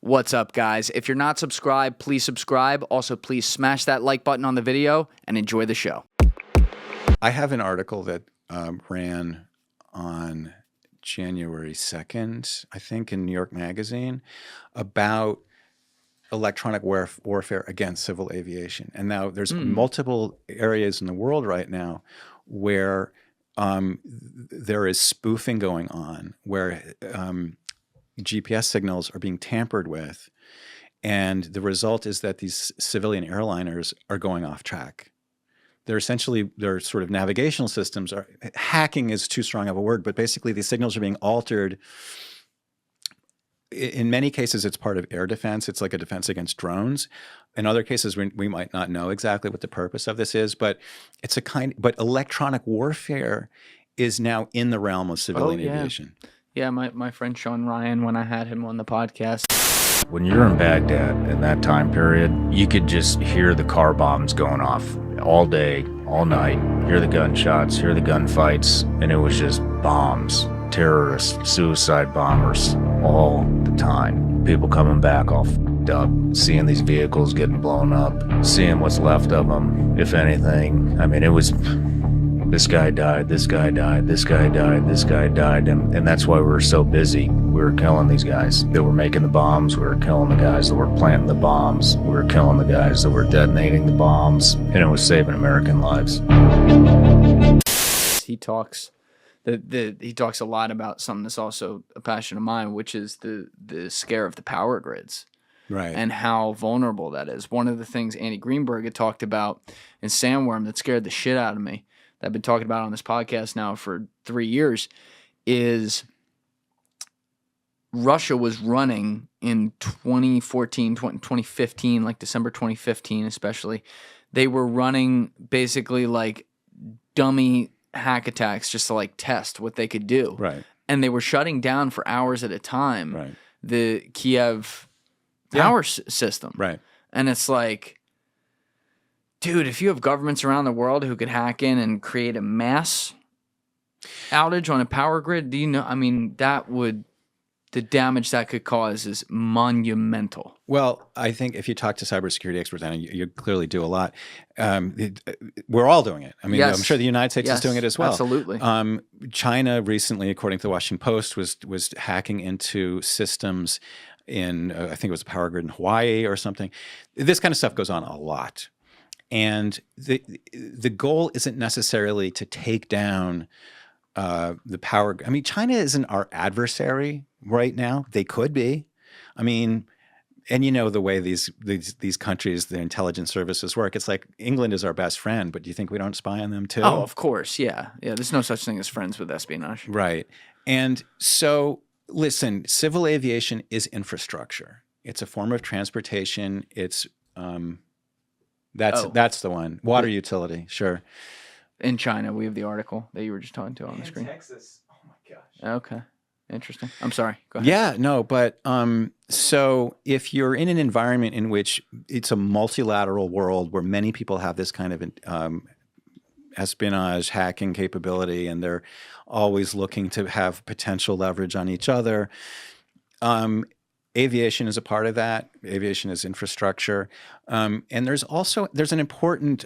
What's up, guys? If you're not subscribed, please subscribe. Also, please smash that like button on the video and enjoy the show. I have an article that ran on January 2nd, I think, in New York Magazine about electronic warfare against civil aviation. And now there's multiple areas in the world right now where there is spoofing going on, where GPS signals are being tampered with. And the result is that these civilian airliners are going off track. They're essentially, their sort of navigational systems are, hacking is too strong of a word, but basically these signals are being altered. In many cases, it's part of air defense. It's like a defense against drones. In other cases, we might not know exactly what the purpose of this is, but it's but electronic warfare is now in the realm of civilian aviation. Yeah, my friend Sean Ryan, when I had him on the podcast. When you're in Baghdad in that time period, you could just hear the car bombs going off all day, all night, hear the gunshots, hear the gunfights, and it was just bombs, terrorists, suicide bombers, all the time. People coming back all f***ed up, seeing these vehicles getting blown up, seeing what's left of them, if anything. I mean, it was... this guy died, this guy died, this guy died, this guy died, and that's why we were so busy. We were killing these guys that were making the bombs, we were killing the guys that were planting the bombs, we were killing the guys that were detonating the bombs, and it was saving American lives. He talks he talks a lot about something that's also a passion of mine, which is the scare of the power grids. Right. And how vulnerable that is. One of the things Andy Greenberg had talked about in Sandworm that scared the shit out of me, that I've been talking about on this podcast now for 3 years, is Russia was running in 2014, 2015, like December 2015 especially. They were running basically like dummy hack attacks just to like test what they could do. Right. And they were shutting down for hours at a time the Kiev power system. Right. And it's like, dude, if you have governments around the world who could hack in and create a mass outage on a power grid, do you know? I mean, the damage that could cause is monumental. Well, I think if you talk to cybersecurity experts, and you clearly do a lot, we're all doing it. I mean, I'm sure the United States is doing it as well. Absolutely. China recently, according to the Washington Post, was hacking into systems in, I think it was a power grid in Hawaii or something. This kind of stuff goes on a lot. And the goal isn't necessarily to take down the power. I mean, China isn't our adversary right now. They could be. I mean, and you know the way these countries, the intelligence services work. It's like England is our best friend, but do you think we don't spy on them too? Oh, of course, yeah. There's no such thing as friends with espionage. Right. And so, listen, civil aviation is infrastructure. It's a form of transportation. It's That's the one. Water utility, sure. In China, we have the article that you were just talking to on the screen. Texas. Oh my gosh. Okay. Interesting. I'm sorry. Go ahead. Yeah, no, but so if you're in an environment in which it's a multilateral world where many people have this kind of espionage, hacking capability, and they're always looking to have potential leverage on each other, aviation is a part of that. Aviation is infrastructure. And there's an important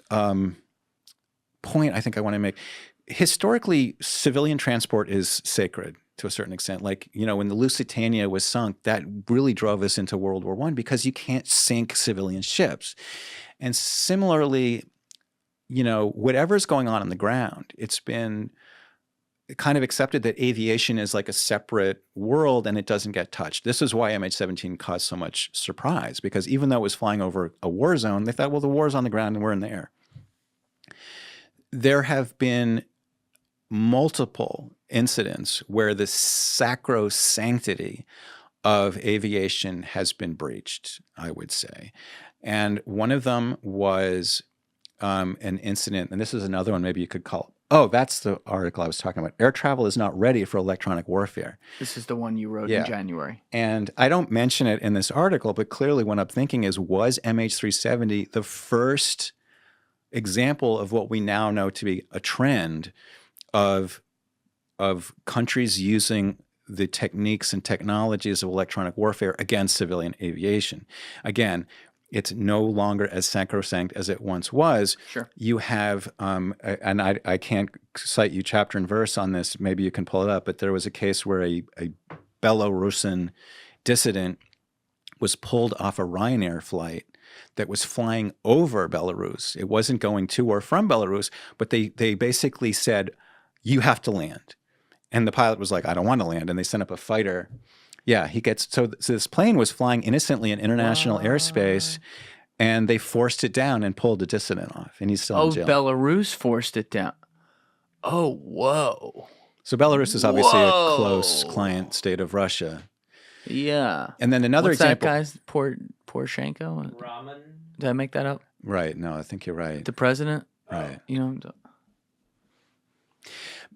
point I think I want to make. Historically, civilian transport is sacred to a certain extent. Like, you know, when the Lusitania was sunk, that really drove us into World War I because you can't sink civilian ships. And similarly, you know, whatever's going on the ground, it's been kind of accepted that aviation is like a separate world and it doesn't get touched. This is why MH17 caused so much surprise, because even though it was flying over a war zone, they thought, well, the war's on the ground and we're in the air. There have been multiple incidents where the sacrosanctity of aviation has been breached, I would say. And one of them was an incident, and this is another one maybe you could call, oh, that's the article I was talking about. Air travel is not ready for electronic warfare. This is the one you wrote in January. And I don't mention it in this article, but clearly what I'm thinking is, was MH370 the first example of what we now know to be a trend of countries using the techniques and technologies of electronic warfare against civilian aviation. Again, it's no longer as sacrosanct as it once was. Sure. You have, and I can't cite you chapter and verse on this. Maybe you can pull it up. But there was a case where a Belarusian dissident was pulled off a Ryanair flight that was flying over Belarus. It wasn't going to or from Belarus, but they basically said, you have to land. And the pilot was like, I don't want to land. And they sent up a fighter. Yeah, so this plane was flying innocently in international airspace, and they forced it down and pulled the dissident off. And he's still in jail. Belarus forced it down. Oh, whoa. So Belarus is obviously a close client state of Russia. Yeah. And then another example. That guy's Poroshenko? Ramen. Did I make that up? Right. No, I think you're right. The president? Right. You know.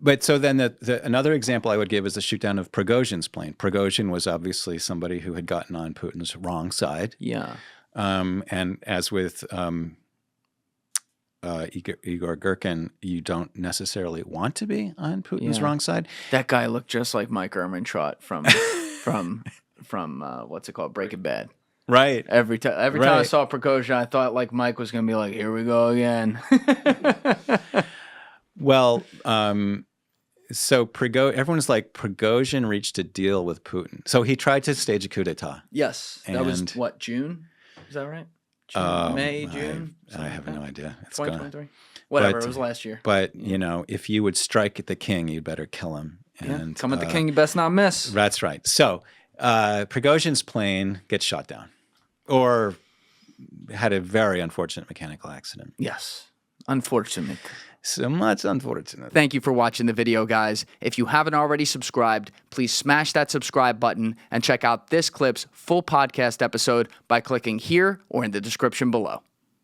But so then another example I would give is the shoot down of Prigozhin's plane. Prigozhin was obviously somebody who had gotten on Putin's wrong side. Yeah. And as with Igor Girkin, you don't necessarily want to be on Putin's wrong side. That guy looked just like Mike Ehrmantraut from what's it called, Breaking Bad. Right. Every time I saw Prigozhin, I thought like Mike was gonna be like, "Here we go again." Well, so everyone's like, Prigozhin reached a deal with Putin. So he tried to stage a coup d'etat. Yes, that was what, June? Is that right? May, June? I have no idea. It's 2023. Whatever, it was last year. But you know, if you would strike at the king, you'd better kill him. And come at the king, you best not miss. That's right. So Prigozhin's plane gets shot down, or had a very unfortunate mechanical accident. Yes, unfortunate. So much unfortunate. Thank you for watching the video, guys. If you haven't already subscribed, please smash that subscribe button and check out this clip's full podcast episode by clicking here or in the description below.